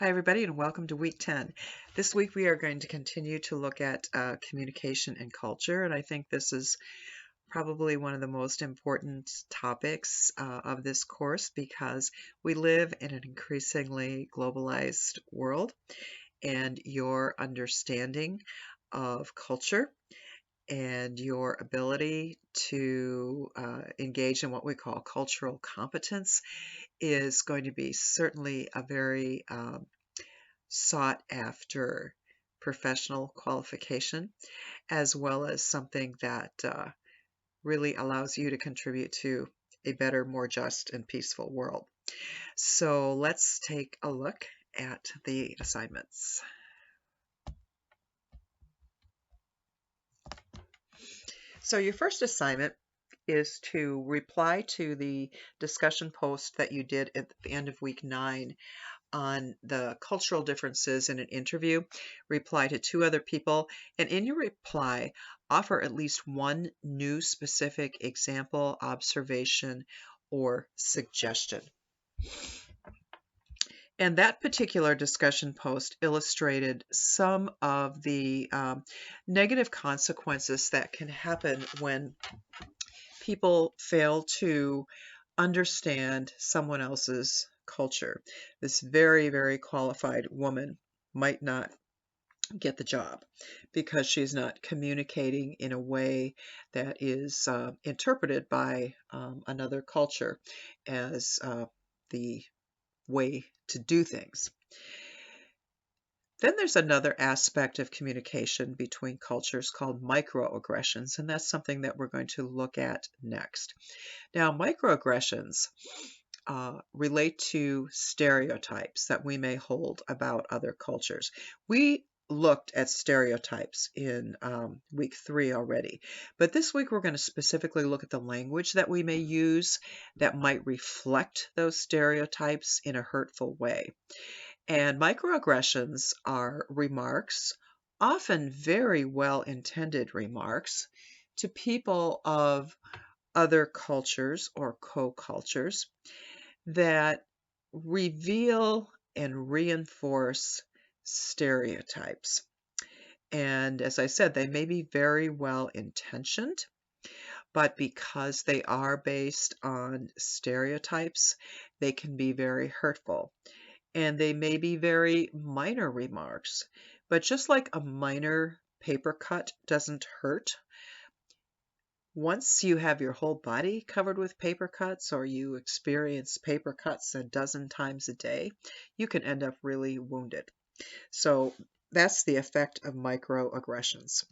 Hi, everybody, and welcome to week 10. This week we are going to continue to look at communication and culture, and I think this is probably one of the most important topics of this course because we live in an increasingly globalized world, and your understanding of culture and your ability to engage in what we call cultural competence is going to be certainly a very sought after professional qualification, as well as something that really allows you to contribute to a better, more just, and peaceful world. So let's take a look at the assignments. So your first assignment is to reply to the discussion post that you did at the end of week 9 on the cultural differences in an interview. Reply to 2 other people, and in your reply, offer at least one new specific example, observation, or suggestion. And that particular discussion post illustrated some of the negative consequences that can happen when people fail to understand someone else's culture. This very, very qualified woman might not get the job because she's not communicating in a way that is interpreted by another culture as the way to do things. Then there's another aspect of communication between cultures called microaggressions, and that's something that we're going to look at next. Now, microaggressions relate to stereotypes that we may hold about other cultures. We looked at stereotypes in week 3 already, but this week we're going to specifically look at the language that we may use that might reflect those stereotypes in a hurtful way. And microaggressions are remarks, often very well-intended remarks, to people of other cultures or co-cultures that reveal and reinforce stereotypes. And as I said, they may be very well intentioned, but because they are based on stereotypes, they can be very hurtful. And they may be very minor remarks, but just like a minor paper cut doesn't hurt, once you have your whole body covered with paper cuts, or you experience paper cuts a dozen times a day, you can end up really wounded. So that's the effect of microaggressions.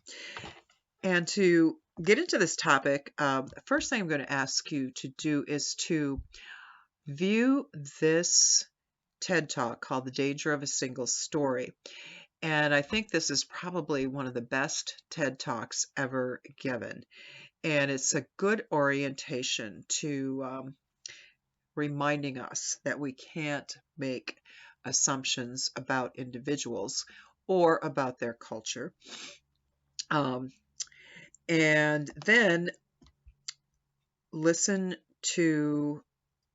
And to get into this topic, the first thing I'm going to ask you to do is to view this TED Talk called The Danger of a Single Story. And I think this is probably one of the best TED Talks ever given. And it's a good orientation to reminding us that we can't make assumptions about individuals or about their culture. And then listen to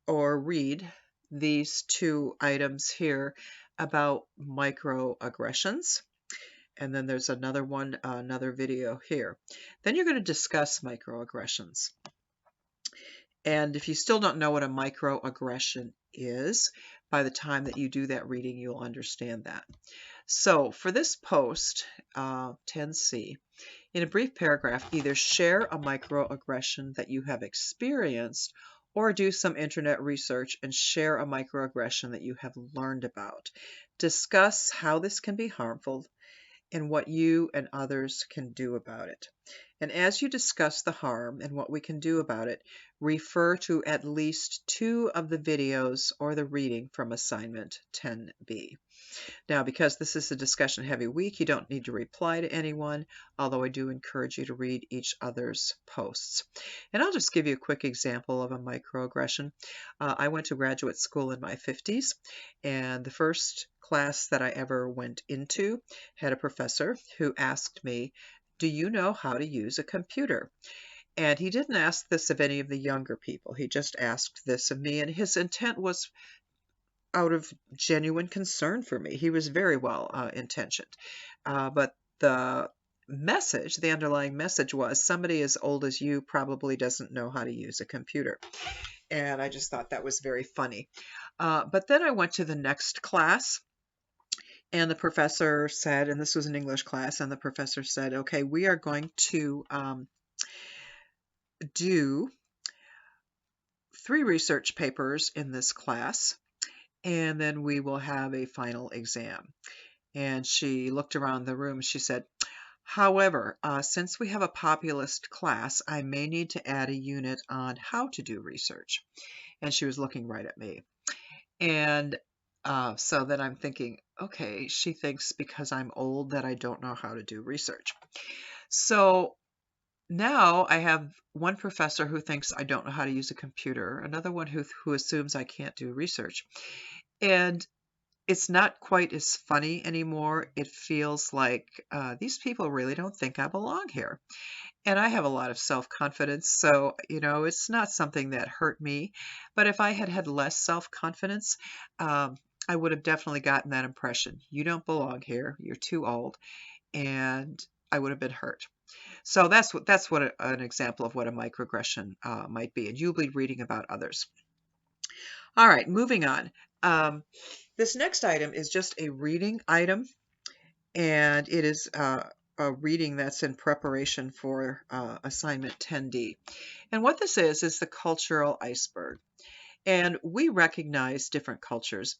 or read these 2 items here about microaggressions. And then there's another one, another video here. Then you're going to discuss microaggressions. And if you still don't know what a microaggression is, by the time that you do that reading, you'll understand that. So for this post, 10C, in a brief paragraph, either share a microaggression that you have experienced or do some internet research and share a microaggression that you have learned about. Discuss how this can be harmful and what you and others can do about it. And as you discuss the harm and what we can do about it, refer to at least 2 of the videos or the reading from assignment 10B. Now, because this is a discussion-heavy week, you don't need to reply to anyone, although I do encourage you to read each other's posts. And I'll just give you a quick example of a microaggression. I went to graduate school in my 50s, and the first class that I ever went into had a professor who asked me, "Do you know how to use a computer?" And he didn't ask this of any of the younger people. He just asked this of me, and his intent was out of genuine concern for me. He was very well intentioned. But the message, the underlying message was somebody as old as you probably doesn't know how to use a computer. And I just thought that was very funny. But then I went to the next class, and the professor said, and this was an English class, and the professor said, okay, we are going to do 3 research papers in this class, and then we will have a final exam. And she looked around the room. She said, however, since we have a populist class, I may need to add a unit on how to do research. And she was looking right at me. And so then I'm thinking, okay, she thinks because I'm old that I don't know how to do research. So now I have one professor who thinks I don't know how to use a computer, another one who assumes I can't do research. And it's not quite as funny anymore. It feels like these people really don't think I belong here. And I have a lot of self-confidence, so, it's not something that hurt me. But if I had had less self-confidence, I would have definitely gotten that impression. You don't belong here. You're too old. And I would have been hurt. So that's what an example of what a microaggression might be. And you'll be reading about others. All right, moving on. This next item is just a reading item, and it is a reading that's in preparation for assignment 10D. And what this is the cultural iceberg. And we recognize different cultures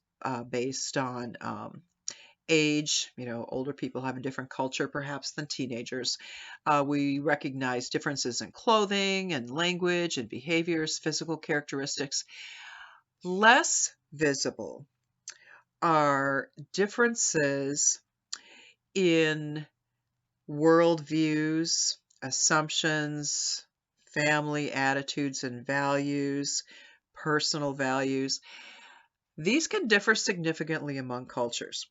based on age. Older people have a different culture perhaps than teenagers. We recognize differences in clothing and language and behaviors, physical characteristics. Less visible are differences in worldviews, assumptions, family attitudes and values, personal values. These can differ significantly among cultures.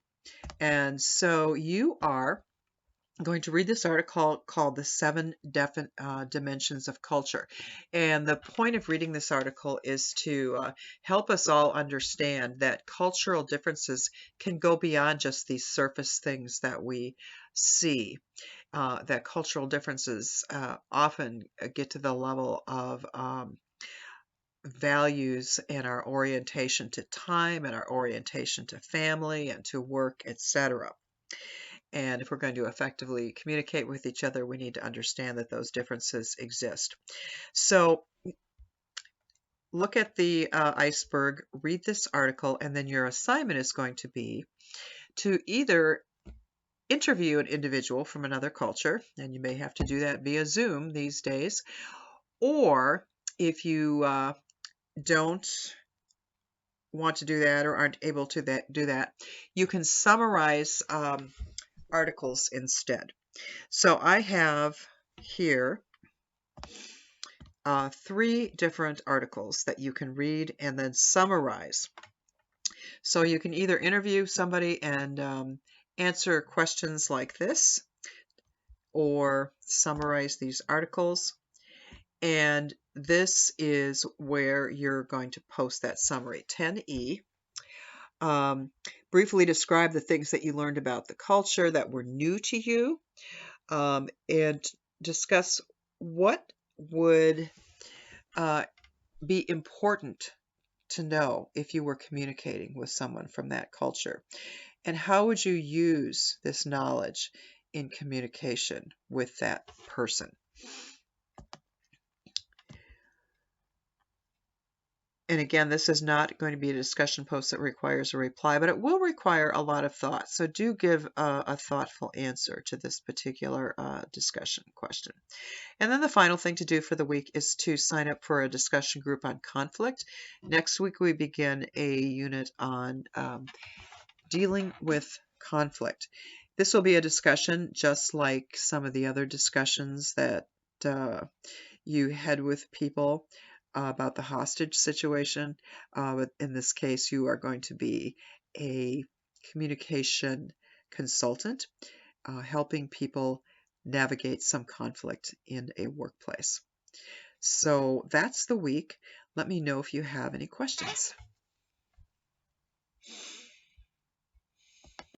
And so you are going to read this article called The 7 Dimensions of Culture. And the point of reading this article is to help us all understand that cultural differences can go beyond just these surface things that we see. That cultural differences often get to the level of values and our orientation to time and our orientation to family and to work, etc. And if we're going to effectively communicate with each other, we need to understand that those differences exist. So look at the iceberg, read this article, and then your assignment is going to be to either interview an individual from another culture, and you may have to do that via Zoom these days, or if you don't want to do that or aren't able to do that, you can summarize articles instead. So I have here 3 different articles that you can read and then summarize. So you can either interview somebody and answer questions like this, or summarize these articles. And this is where you're going to post that summary. 10E. Briefly describe the things that you learned about the culture that were new to you, and discuss what would be important to know if you were communicating with someone from that culture, and how would you use this knowledge in communication with that person. And again, this is not going to be a discussion post that requires a reply, but it will require a lot of thought. So do give a thoughtful answer to this particular discussion question. And then the final thing to do for the week is to sign up for a discussion group on conflict. Next week, we begin a unit on dealing with conflict. This will be a discussion just like some of the other discussions that you had with people about the hostage situation. But in this case, you are going to be a communication consultant, helping people navigate some conflict in a workplace. So that's the week. Let me know if you have any questions.